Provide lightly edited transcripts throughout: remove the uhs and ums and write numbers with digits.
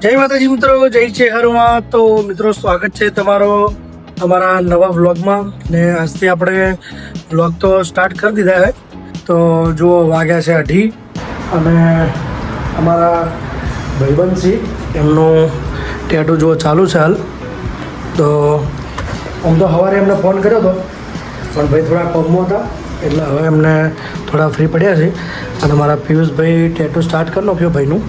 જય માતાજી મિત્રો, જય ચેહરમાં. તો મિત્રો સ્વાગત છે તમારો અમારા નવા વ્લોગમાં. ને આજથી આપણે વ્લોગ તો સ્ટાર્ટ કરી દીધા છે. તો જુઓ વાગ્યા છે 8 અને અમારા ભાઈબંધ છે એમનું ટેટુ જુઓ ચાલુ છે હાલ. તો આમ તો સવારે એમને ફોન કર્યો હતો પણ ભાઈ થોડા કોમમાં હતા એટલે હવે એમને થોડા ફ્રી પડ્યા છે. અને મારા પિયુષભાઈ ટેટુ સ્ટાર્ટ કરી નાખ્યો ભાઈનું.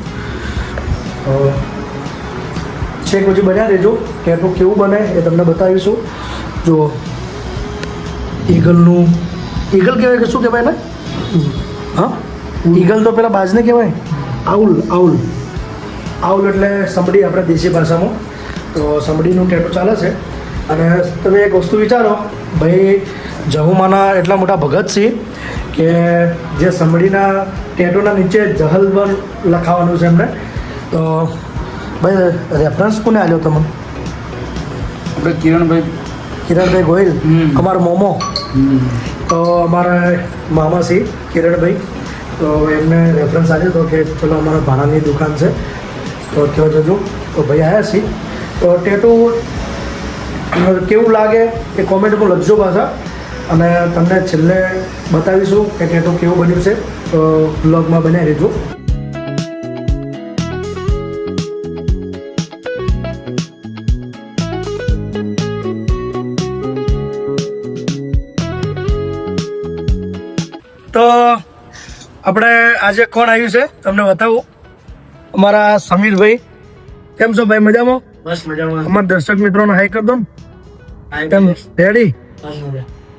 છેક પછી બન્યા રહેજો, ટેટુ કેવું બને એ તમને બતાવીશું. જુઓ ઈગલ કહેવાય કે શું કહેવાય ને? હા, ઈગલ તો પેલા બાજને કહેવાય. આઉલ એટલે સમડી આપણે દેશી ભાષામાં. તો સમડીનું ટેટુ ચાલે છે. અને તમે એક વસ્તુ વિચારો, ભાઈ જહુમાના એટલા મોટા ભગત છે કે જે સમડીના ટેટુના નીચે જહલબન લખાવાનું છે એમને. તો ભાઈ રેફરન્સ કોને આવ્યો તમને? આપણે કિરણભાઈ ગોહિલ, અમારા મોમો. તો અમારા મામા છે કિરણભાઈ, તો એમને રેફરન્સ આવ્યો હતો કે ચલો અમારા ભાણાની દુકાન છે તો ત્યાં જજો. તો ભાઈ આવ્યા છીએ. તો ટેટુ કેવું લાગે એ કોમેન્ટમાં લખજો પાછા. અને તમને છેલ્લે બતાવીશું કે ટેટુ કેવું બન્યું છે. તો બ્લોગમાં બનાવી રહેજો. તો આપણે આજે કોણ આવ્યું છે તમને બતાવું. અમારા સમીરભાઈ. કેમ છો ભાઈ? મજામાં? બસ મજામાં. અમારા દર્શક મિત્રોને હાઈ કરી દો ને. કેમ રેડી?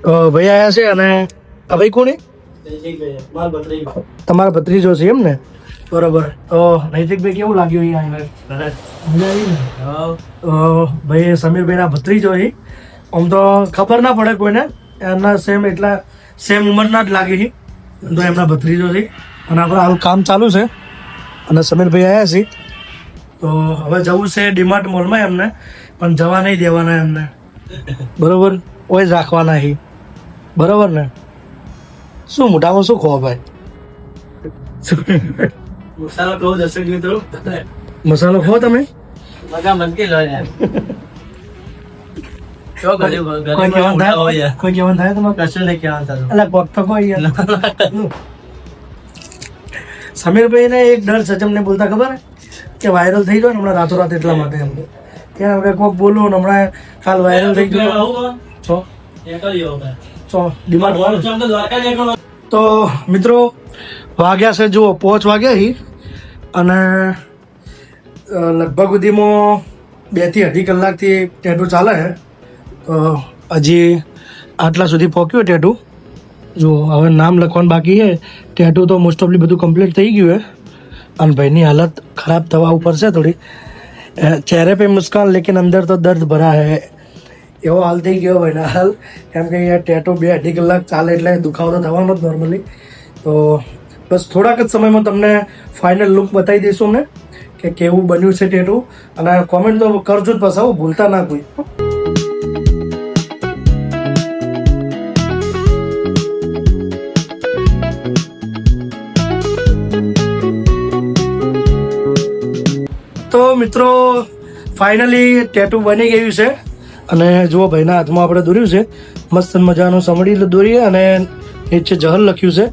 તો ભાઈ આવ્યા છે. અને આ ભાઈ કોની? તમારા ભત્રીજો છે એમ ને? બરોબર. તો નૈતિકભાઈ કેવું લાગ્યું અહીંયા આવીને? તો ભાઈ સમીરભાઈના ભત્રીજો છે. આમ તો ખબર ના પડે કોઈને, એમના સેમ ઉંમરના જ લાગે છે. તો એમના ભત્રીજો છે. અને આપણે હાલ કામ ચાલુ છે અને સમીરભાઈ આવ્યા છે. તો હવે જવું છે ડીમાર્ટ મોલમાં એમને, પણ જવા નહીં દેવાના એમને. બરોબર, ઓય જ રાખવાના છે. બરોબર ને? શું મોટામાં શું ખો ભાઈ? મસાલો કહો દર્શક મિત્રો. મસાલો ખો તમે? મગા મનકી લો યાર. કોઈ કહેવાનું થાય તમારે? કશું નહીં કહેવાનું થતું. એટલે કોક તો કોઈ યાર. સમીરભાઈને એક ડર છે, તમને બોલતા ખબર કે વાયરલ થઈ ગયો ને હમણાં રાતોરાત, એટલા માટે એમ કે હવે કોક બોલું ને હમણાં કાલ વાયરલ થઈ ગયો. તો મિત્રો વાગ્યા છે જુઓ 5 વાગ્યા હી. અને લગભગ સુધીમાં 2 થી 2.5 કલાકથી ટેટુ ચાલે છે. તો હજી આટલા સુધી પહોંચ્યું ટેટુ. જો હવે નામ લખવાનું બાકી છે. ટેટુ તો મોસ્ટ ઓફલી બધું કમ્પ્લીટ થઈ ગયું છે. અને ભાઈની હાલત ખરાબ થવા ઉપર છે થોડી. ચહેરે પે મુસ્કાન લેકિન અંદર તો દર્દ ભરા હે, એવો હાલ થઈ ગયો ભાઈના હાલ. કેમ કે અહીંયા ટેટુ 2-2.5 કલાક ચાલે એટલે દુખાવો તો થવાનો જ નોર્મલી. તો બસ થોડાક જ સમયમાં તમને ફાઇનલ લુક બતાવી દઈશું ને કે કેવું બન્યું છે ટેટુ. અને કોમેન્ટ તો કરજો જ પાછા, ભૂલતા ના કોઈ. તો મિત્રો ફાઇનલી ટેટુ બની ગયું છે. અને જુઓ ભાઈના હાથમાં આપણે દોર્યું છે મસ્ત મજાનું સમડી દોરીએ અને નીચે જહલ લખ્યું છે.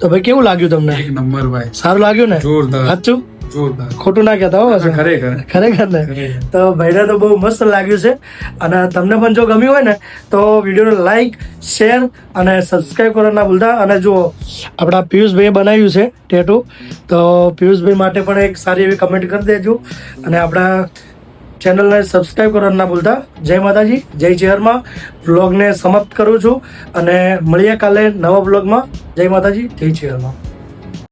તો ભાઈ કેવું લાગ્યું તમને? એક નંબર ભાઈ. સારું લાગ્યું ને? જોરદાર. સાચું? જોરદાર. ખોટું ના કહેતા હો. ખરેખર ને? તો ભાઈને તો બહુ મસ્ત લાગ્યું છે. અને તમને પણ જો ગમ્યું હોય ને તો વિડીયોને લાઈક, શેર અને સબસ્ક્રાઈબ કરવાનું ના ભૂલતા. અને જુઓ આપણા પિયુષભાઈએ બનાવ્યું છે ટેટુ. તો પિયુષભાઈ માટે પણ એક સારી એવી કમેન્ટ કરી દેજો. અને આપણા ચેનલને સબસ્ક્રાઈબ કરવાનું ના ભૂલતા. જય માતાજી, જય ચેહરમાં. વ્લોગને સમાપ્ત કરું છું અને મળીએ કાલે નવા વ્લોગમાં. જય માતાજી, જય ચેહરમાં.